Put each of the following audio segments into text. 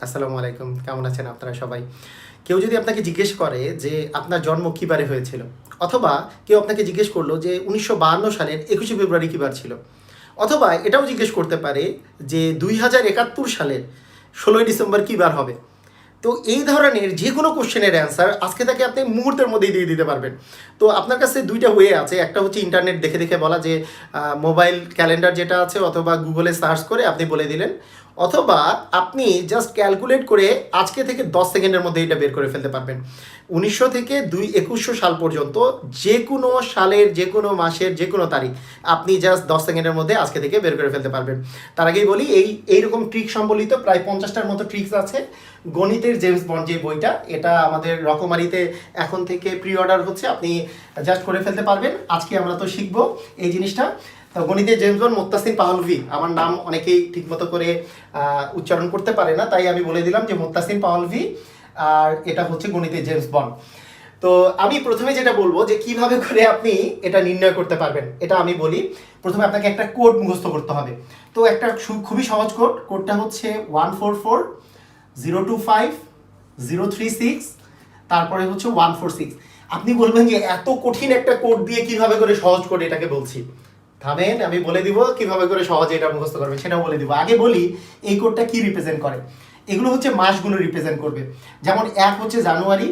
আসসালামু আলাইকুম, কেমন আছেন আপনারা সবাই? কেউ যদি আপনাকে জিজ্ঞেস করে যে আপনার জন্ম কী বারে হয়েছিল, অথবা কেউ আপনাকে জিজ্ঞেস করলো যে 1952 সালের 21শে ফেব্রুয়ারি কী বার ছিল, অথবা এটাও জিজ্ঞেস করতে পারে যে 2071 সালের 16ই ডিসেম্বর কী বার হবে। তো এই ধরনের যে কোনো কোশ্চেনের অ্যান্সার আজকে তাকে আপনি মুহূর্তের মধ্যেই দিয়ে দিতে পারবেন। তো আপনার কাছে দুইটা ওয়ে আছে, একটা হচ্ছে ইন্টারনেট দেখে দেখে বলা, যে মোবাইল ক্যালেন্ডার যেটা আছে, অথবা গুগলে সার্চ করে আপনি বলে দিলেন, অথবা আপনি জাস্ট ক্যালকুলেট করে আজকে থেকে 10 সেকেন্ডের মধ্যে এটা বের করে ফেলতে পারবেন। 1900 থেকে 2100 সাল পর্যন্ত যে কোনো সালের যে কোনো মাসের যে কোনো তারিখ আপনি জাস্ট 10 সেকেন্ডের মধ্যে আজকে থেকে বের করে ফেলতে পারবেন। তার আগেই বলি, এইরকম ট্রিক সম্বলিত প্রায় 50টার মতো ট্রিক্স আছে। গণিতের জেমস বন্ড যে বইটা, এটা আমাদের রকমারিতে এখন থেকে প্রি অর্ডার হচ্ছে, আপনি জাস্ট করে ফেলতে পারবেন। আজকে আমরা তো শিখবো এই জিনিসটা। তো গণিতের জেমস বন্ড, মুত্তাসিম পাহলভি, আমার নাম অনেকেই ঠিকমতো করে উচ্চারণ করতে পারে না, তাই আমি বলে দিলাম যে মুত্তাসিম পাহলভি, আর এটা হচ্ছে গণিতের জেমস বন্ড। তো আমি প্রথমে যেটা বলবো যে কিভাবে করে আপনি এটা নির্ণয় করতে পারবেন, এটা আমি বলি। প্রথমে আপনাকে একটা কোড মুখস্থ করতে হবে। তো একটা খুবই সহজ কোডটা হচ্ছে 144025 036, তারপরে হচ্ছে 146। আপনি বলবেন যে এত কঠিন একটা কোড দিয়ে কিভাবে করে সহজ কোড এটাকে বলছি। থামেন, আমি বলে দিব কিভাবে করে সহজে এটা মুখস্থ করবেন, সেটাও বলে দিব। আগে বলি এই কোডটা কি রিপ্রেজেন্ট করে। এগুলো হচ্ছে মাসগুলো রিপ্রেজেন্ট করবে। যেমন 1 হচ্ছে জানুয়ারি,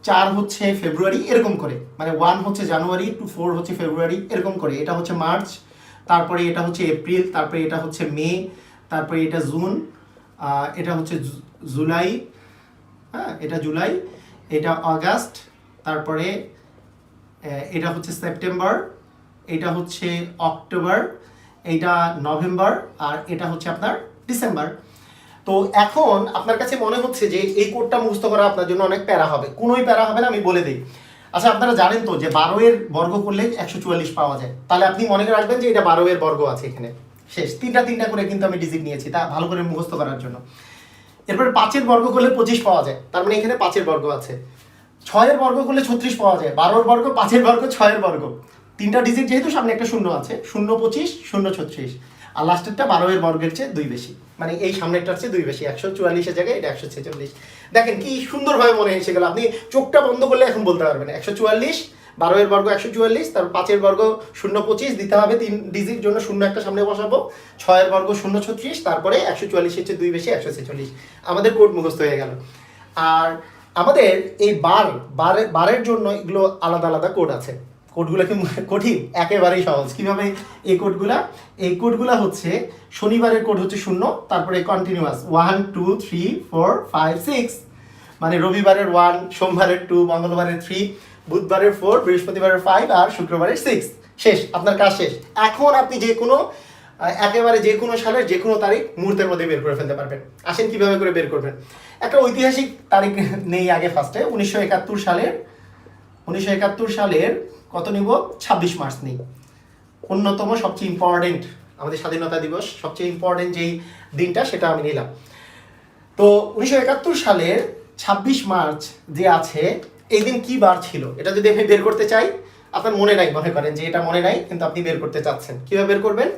4 হচ্ছে ফেব্রুয়ারি, এরকম করে, মানে 1 হচ্ছে জানুয়ারি, 2 4 হচ্ছে ফেব্রুয়ারি, এরকম করে। এটা হচ্ছে মার্চ, তারপরে এটা হচ্ছে এপ্রিল, তারপরে এটা হচ্ছে মে, তারপরে এটা জুন, এটা হচ্ছে জুলাই, হ্যাঁ এটা জুলাই, এটা আগস্ট, তারপরে এটা হচ্ছে সেপ্টেম্বর, এটা হচ্ছে অক্টোবর, এইটা নভেম্বর, আর এটা হচ্ছে আপনার ডিসেম্বর। তো এখন আপনার কাছে মনে হচ্ছে যে এই কোডটা মুখস্থ করা আপনার জন্য অনেক প্যারা হবে। কোনোই প্যারা হবে না, আমি বলে দিই। আচ্ছা, আপনারা জানেন তো যে 12 এর বর্গ করলে 144 পাওয়া যায়। তাহলে আপনি মনে রাখবেন যে এটা 12 এর বর্গ আছে এখানে। শেষ, তিনটা করে কিন্তু আমি ডিজিট নিয়েছি তা ভালো করে মুখস্থ করার জন্য। এরপরে 5 এর বর্গ করলে 25 পাওয়া যায়, তার মানে এখানে 5 এর বর্গ আছে। 6 এর বর্গ করলে 36 পাওয়া যায়, 12 এর বর্গ, 5 এর বর্গ, 6 এর বর্গ। তিনটা ডিজিট যেহেতু, সামনে একটা শূন্য আছে, 0 25 0 36, আর লাস্টেরটা 12 এর বর্গের চেয়ে 2 বেশি, মানে এই সামনেরটার চেয়ে 2 বেশি। 144 এর জায়গায় এটা 146। দেখেন কি সুন্দরভাবে মনে এসে গেল। আপনি চোখটা বন্ধ করলে এখন বলতে পারবেন 144, 12 এর বর্গ 144, তারপর 5 এর বর্গ 0 25 দিতে হবে, 3 ডিজিট জন্য 0 একটা সামনে বসাবো, 6 এর বর্গ 0 36, তারপরে 144 এর চেয়ে 2 বেশি 146। আমাদের কোড মুখস্থ হয়ে গেল। আর আমাদের এই বারের জন্য এগুলো আলাদা আলাদা কোড আছে। কোডগুলো কি কঠিন? একেবারেই সহজ। কিভাবে এই কোডগুলা হচ্ছে, শনিবারের কোড হচ্ছে 0, তারপরে কন্টিনিউয়াস 1 2 3 4 5 6, মানে রবিবারের 1, সোমবারের 2, মঙ্গলবারের 3, বুধবারের 4, বৃহস্পতিবারের 5, আর শুক্রবারের 6। শেষ, আপনার কাজ শেষ। এখন আপনি একেবারে যে কোনো সালের যে কোনো তারিখ মুহূর্তের মধ্যে বের করে ফেলতে পারবেন। আসেন কিভাবে করে বের করবেন। একটা ঐতিহাসিক তারিখ নেই আগে ফার্স্টে। 1971 সালের কত নিব? 26 মার্চ নেই। অন্যতম সবচেয়ে ইম্পর্টেন্ট, আমাদের স্বাধীনতা দিবস, সবচেয়ে ইম্পর্টেন্ট যেই দিনটা, সেটা আমি নিলাম। তো 1971 সালের 26 মার্চ যে আছে, এই দিন কি বার ছিল এটা যদি আমি বের করতে চাই, আপনার মনে নাই, মনে করেন যে এটা মনে নাই, কিন্তু আপনি বের করতে চাচ্ছেন, কিভাবে বের করবেন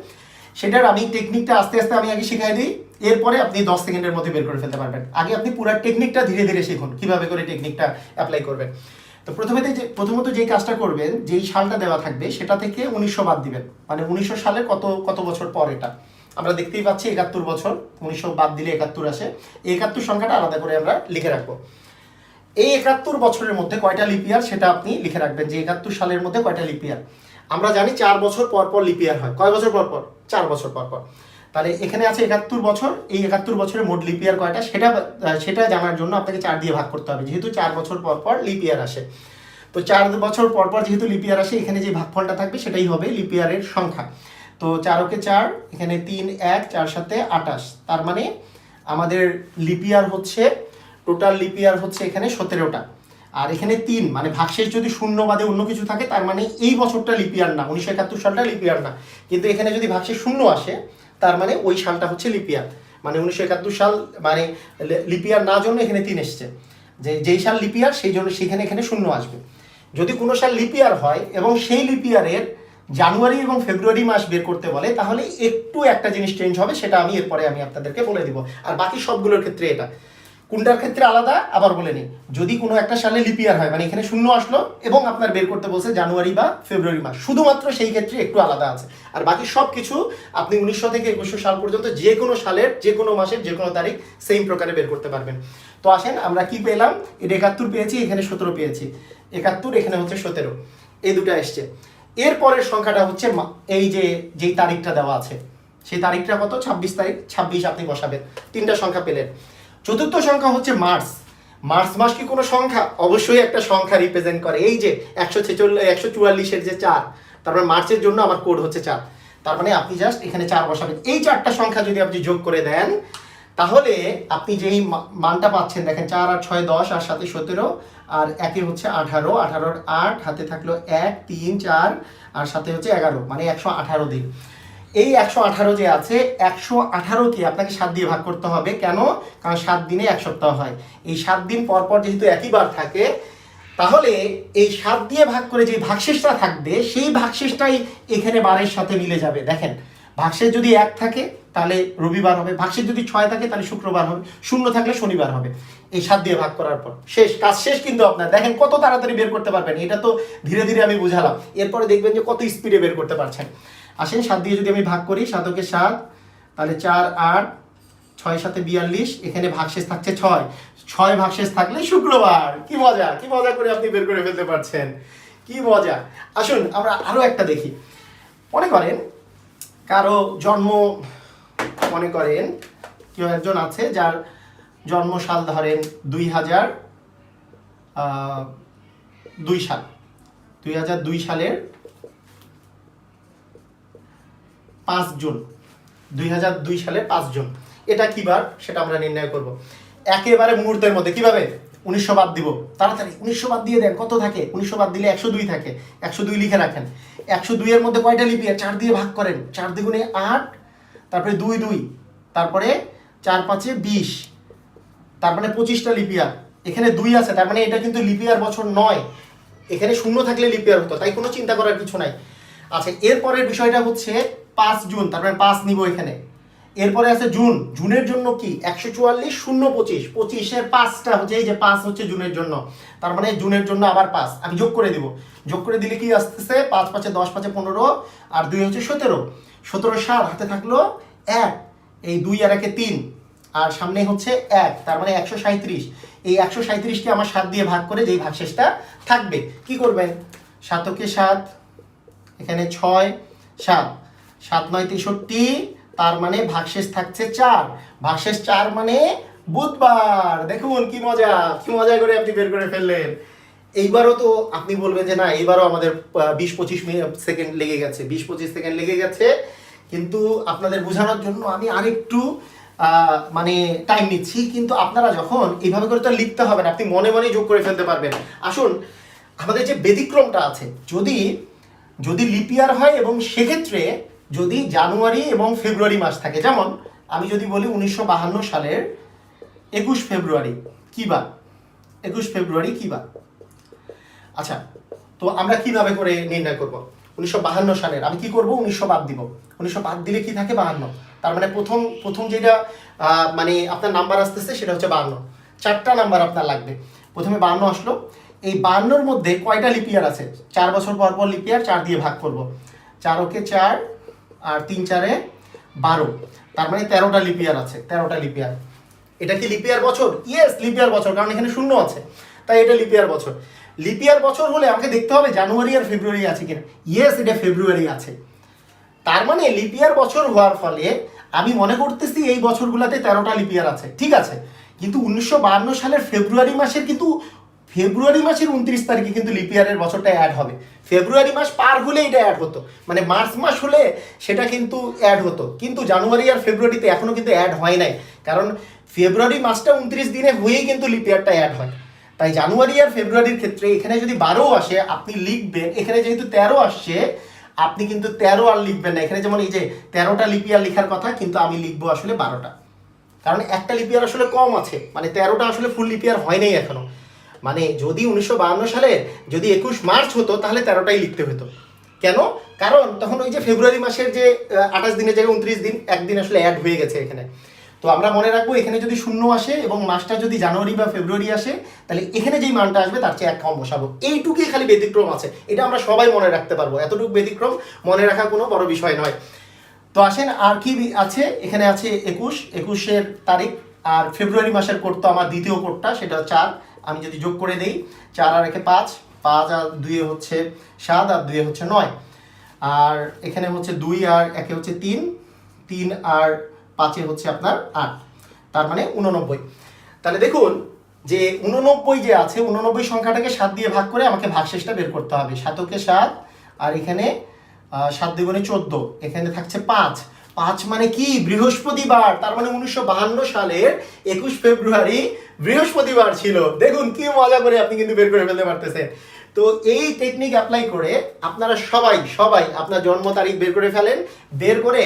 সেটার আমি টেকনিকটা আস্তে আস্তে আমি আগে শিখাই দিই। এরপরে আপনি 10 সেকেন্ডের মধ্যে বের করে ফেলতে পারবেন। আগে আপনি পুরো টেকনিকটা ধীরে ধীরে শিখুন, কিভাবে করে টেকনিকটা অ্যাপ্লাই করবেন। তো প্রথমত যেই কাজটা করবেন, যেই সালটা দেওয়া থাকবে সেটা থেকে 1900 বাদ দিবেন, মানে 1900 সালের কত বছর পর এটা আমরা দেখতেই পাচ্ছি 71 বছর। 1900 বাদ দিলে 71 আসে। এই 71 সংখ্যাটা আলাদা করে আমরা লিখে রাখবো। এই 71 বছরের মধ্যে কয়টা লিপ ইয়ার সেটা আপনি লিখে রাখবেন, যে 71 সালের মধ্যে কয়টা লিপ ইয়ার। আমরা জানি 4 বছর পর পর লিপ ইয়ার হয়। কয় বছর পর পর? 4 বছর পর পর। তাহলে এখানে আছে 71 বছর। এই 71 বছরের মোট লিপ ইয়ার কয়টা সেটা জানার জন্য আপনাকে 4 দিয়ে ভাগ করতে হবে, যেহেতু 4 বছর পর পর লিপ ইয়ার আসে। তো 4 বছর পর পর যেহেতু লিপ ইয়ার আসে, এখানে যে ভাগফলটা থাকবে সেটাই হবে লিপ ইয়ারের সংখ্যা। তো 4 কে 4, এখানে 3 1, 4 7 28, তার মানে আমাদের লিপ ইয়ার হচ্ছে, টোটাল লিপ ইয়ার হচ্ছে এখানে 17টা। আর এখানে 3, মানে ভাগশেষ যদি শূন্য বাদে অন্য কিছু থাকে, তার মানে এই বছরটা লিপ ইয়ার না, 1971 সালটা লিপ ইয়ার না। কিন্তু এখানে যদি ভাগশেষ শূন্য আসে, তার মানে ওই সালটা হচ্ছে লিপ ইয়ার, মানে 1971 সাল মানে লিপ ইয়ার না জন্য এখানে 3 এসছে। যেই সাল লিপ ইয়ার সেই জন্য এখানে শূন্য আসবে। যদি কোনো সাল লিপ ইয়ার হয় এবং সেই লিপ ইয়ারের জানুয়ারি এবং ফেব্রুয়ারি মাস বের করতে বলে, তাহলে একটু একটা জিনিস চেঞ্জ হবে, সেটা আমি এরপরে আমি আপনাদেরকে বলে দিব। আর বাকি সবগুলোর ক্ষেত্রে এটা, কোনটার ক্ষেত্রে আলাদা আবার বলে নিই। যদি কোনো একটা সালে লিপিয়ার হয়, মানে এখানে শূন্য আসলো এবং আপনার বের করতে বলছে জানুয়ারি বা ফেব্রুয়ারি মাস, শুধুমাত্র সেই ক্ষেত্রে একটু আলাদা আছে। আর বাকি সব কিছু আপনি 1900 থেকে 2100 সাল পর্যন্ত যে কোনো সালের যে কোনো মাসের যে কোনো তারিখ সেম প্রকারে বের করতে পারবেন। তো আসেন আমরা কি পেলাম, এটা 71 পেয়েছি, এখানে 17 পেয়েছি, 71 এখানে হচ্ছে 17, এই দুটো এসছে। এরপরের সংখ্যাটা হচ্ছে এই যে যেই তারিখটা দেওয়া আছে সেই তারিখটা কত, 26 তারিখ, 26 আপনি বসাবেন, তিনটা সংখ্যা পেলেন। চতুর্থ সংখ্যা হচ্ছে মার্চ। মার্চ মাস কি কোনো সংখ্যা? অবশ্যই একটা সংখ্যা রিপ্রেজেন্ট করে, এই যে 144-144-এর যে 4, তারপরে মার্চের জন্য আমার কোড হচ্ছে 4, তার মানে আপনি জাস্ট এখানে 4 বসাবেন। এই 4টা সংখ্যা যদি আপনি যোগ করে দেন, তাহলে আপনি যেই মানটা পাচ্ছেন, দেখেন 4 আর 6 10, আর সাথে 17, আর একে হচ্ছে 18, 18-র 8, হাতে থাকলো 1 3 4, আর সাথে হচ্ছে 11, মানে 118 দিন। এই 118 যে আছে, 118কে আপনাকে 7 দিয়ে ভাগ করতে হবে। কেন? কারণ 7 দিনে 1 সপ্তাহ হয়। এই 7 দিন পর পর যেহেতু একই বার থাকে, তাহলে এই 7 দিয়ে ভাগ করে যে ভাগশেষটা থাকবে, সেই ভাগশেষটাই এখানে বারের সাথে মিলে যাবে। দেখেন, ভাগশেষ যদি 1 থাকে তাহলে রবিবার হবে, ভাগশেষ যদি 6 থাকে তাহলে শুক্রবার হবে, 0 থাকলে শনিবার হবে। এই 7 দিয়ে ভাগ করার পর শেষ, কাজ শেষ। কিন্তু আপনার দেখেন কত তাড়াতাড়ি বের করতে পারবেন, এটা তো ধীরে ধীরে আমি বুঝালাম, এরপরে দেখবেন যে কত স্পিডে বের করতে পারছেন। আসেন 7 দিয়ে যদি আমি ভাগ করি, 7 7, তাহলে 4 8, 6 7 42, এখানে ভাগশেষ থাকছে 6, 6 ভাগশেষ থাকলে শুক্রবার। কি মজা, কি মজা করে আপনি বের করে ফেলতে পারছেন, কি মজা। আসুন আমরা আরো একটা দেখি। মনে করেন কারো জন্ম, মনে করেন কেউ একজন আছে যার জন্মসাল ধরেন 2002 সাল, 2002 সালের 5 জুন, 2002 সালের 5 জুন। এটা কি বার সেটা আমরা নির্ণয় করব একেবারে মুহূর্তের মধ্যে। কিভাবে? 1900 বাদ দিব, তাড়াতাড়ি 1900 বাদ দিয়ে দেন, কত থাকে? 1900 বাদ দিলে 102 থাকে, 102 লিখে রাখেন। 102 এর মধ্যে কয়টা লিপি? 4 দিয়ে ভাগ করেন, 4 দ্বিগুণে 8, তারপরে 2 2, তারপরে 4 5 20, তার মানে 25টা লিপিয়ার। এখানে 2 আছে, তার মানে এটা কিন্তু লিপিয়ার বছর নয়, এখানে শূন্য থাকলে লিপিয়ার হতো, তাই কোনো চিন্তা করার কিছু নাই। আচ্ছা, এরপরের বিষয়টা হচ্ছে 5 জুন, তারপরে 5 নিব এখানে। এরপরে আছে জুন, জুনের জন্য কি 144 0 25, 25-এর 5টা হচ্ছে, এই যে 5 হচ্ছে জুনের জন্য, তার মানে জুনের জন্য আবার 5 আমি যোগ করে দিব। যোগ করে দিলে কি আসতেছে, 5 5 10 5 15, আর 2 হচ্ছে 17, 17 7, হাতে থাকলো 1, এই 2 আর 1 3, আর সামনে হচ্ছে 1, তার মানে 137। এই 137কে আমার 7 দিয়ে ভাগ করে যেই ভাগশেষটা থাকবে, কি করবেন? 7 7, এখানে 6 7, 7 9 63, তার মানে ভাগশেষ থাকছে 4, ভাগশেষ 4 মানে বুধবার। দেখুন কি মজা, কি মজা করে আপনি বের করে ফেললেন। এইবারও তো আপনি বলবেন যে না, এইবারও আমাদের 20-25 সেকেন্ড লেগে গেছে, 20-25 সেকেন্ড লেগে গেছে, কিন্তু আপনাদের বোঝানোর জন্য আমি আরেকটু মানে টাইম নিচ্ছি। কিন্তু আপনারা যখন এইভাবে করে তো লিখতে হবে না, আপনি মনে মনেই যোগ করে ফেলতে পারবেন। আসুন, আমাদের যে ব্যতিক্রমটা আছে, যদি যদি লিপিয়ার হয় এবং সেক্ষেত্রে যদি জানুয়ারি এবং ফেব্রুয়ারি মাস থাকে, যেমন আমি যদি বলি 1952 সালের 21 ফেব্রুয়ারি কি বার? 21 ফেব্রুয়ারি কি বার? আচ্ছা, তো আমরা কিভাবে করে নির্ণয় করব? 1952 সালের আমি কি করব? 1900 বাদ দিব, 1900 বাদ দিলে কি থাকে? 52, তার মানে প্রথম যেটা মানে আপনার নাম্বার আসতেছে সেটা হচ্ছে 52, 4টা নাম্বার আপনার লাগবে। প্রথমে 52 আসলো, এই 52-এর মধ্যে কয়টা লিপিয়ার আছে? 4 বছর পর পর লিপিয়ার, 4 দিয়ে ভাগ করব, 4 ওকে 4, আর 3 4 12, তার মানে 13টা লিপিয়ার আছে, 13টা লিপিয়ার। এটা কি লিপিয়ার বছর? ইয়েস, লিপিয়ার বছর, কারণ এখানে শূন্য আছে, তাই এটা লিপিয়ার বছর। লিপিয়ার বছর হলে আমাকে দেখতে হবে জানুয়ারি আর ফেব্রুয়ারি আছে কিনা। ইয়েস, এটা ফেব্রুয়ারি আছে, তার মানে লিপিয়ার বছর হওয়ার ফলে আমি মনে করতেছি এই বছরগুলোতে 13টা লিপিয়ার আছে, ঠিক আছে। কিন্তু 1952 সালের ফেব্রুয়ারি মাসের কিন্তু ফেব্রুয়ারি মাসের 29 তারিখে কিন্তু লিপিয়ারের বছরটা অ্যাড হবে। ফেব্রুয়ারি মাস পার হলে এটা অ্যাড হতো, মানে মার্চ মাস হলে সেটা কিন্তু অ্যাড হতো, কিন্তু জানুয়ারি আর ফেব্রুয়ারিতে এখনো কিন্তু অ্যাড হয় নাই, কারণ ফেব্রুয়ারি মাসটা 29 দিনে হয়েই কিন্তু লিপিয়ারটা অ্যাড হয়। তাই জানুয়ারি আর ফেব্রুয়ারির ক্ষেত্রে এখানে যদি 12 আসে আপনি লিখবেন, এখানে যেহেতু 13 আসছে আপনি কিন্তু 13 আর লিখবেন না। এখানে যেমন এই যে 13টা লিপিয়ার লেখার কথা, কিন্তু আমি লিখবো আসলে 12টা, কারণ একটা লিপিয়ার আসলে কম আছে, মানে 13টা আসলে ফুল লিপিয়ার হয় নাই এখনো। মানে যদি 1952 সালে যদি 21 মার্চ হতো তাহলে 13টাই লিখতে হতো। কেন? কারণ তখন ওই যে ফেব্রুয়ারি মাসের যে 28 দিনের জায়গায় 29 দিন, একদিন আসলে অ্যাড হয়ে গেছে এখানে। তো আমরা মনে রাখবো এখানে যদি শূন্য আসে এবং মাসটা যদি জানুয়ারি বা ফেব্রুয়ারি আসে, তাহলে এখানে যেই মানটা আসবে তার চেয়ে 1 কম বসাবো। এইটুকুই খালি ব্যতিক্রম আছে, এটা আমরা সবাই মনে রাখতে পারবো, এতটুকু ব্যতিক্রম মনে রাখা কোনো বড় বিষয় নয়। তো আসেন আর কি আছে, এখানে আছে 21 তারিখ, আর ফেব্রুয়ারি মাসের কোড তো আমার দ্বিতীয় কোডটা, সেটা 4। আমি যদি যোগ করে দেই 4 আর 1 5, 5 আর 2 হচ্ছে 7, আর 2 হচ্ছে 9, আর এখানে হচ্ছে 2 আর 1 হচ্ছে 3, 3 আর 5 হচ্ছে আপনার 8, তার মানে 89। তাহলে দেখুন যে 89 যে আছে, 89 সংখ্যাটাকে 7 দিয়ে ভাগ করে আমাকে ভাগশেষটা বের করতে হবে। 7 7, আর এখানে 7 দ্বিগুণে 14, এখানে থাকছে 5। 5 মানে কি? বৃহস্পতিবার। তার মানে 1952 সালের 21 ফেব্রুয়ারি বৃহস্পতিবার ছিল। দেখুন কি মজা করে আপনি কিন্তু বের করে ফেলতে পারতেছেন। তো এই টেকনিক অ্যাপ্লাই করে আপনারা সবাই আপনার জন্ম তারিখ বের করে ফেলেন। বের করে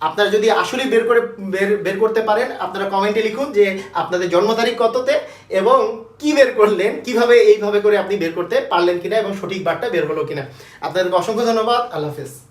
আপনারা যদি আসলে বের করতে পারেন, আপনারা কমেন্টে লিখুন যে আপনাদের জন্ম তারিখ কততে এবং কি বের করলেন, কিভাবে এইভাবে করে আপনি বের করতে পারলেন কিনা এবং সঠিক বারটা বের হলো কিনা। আপনাদেরকে অসংখ্য ধন্যবাদ। আল্লাহ হাফেজ।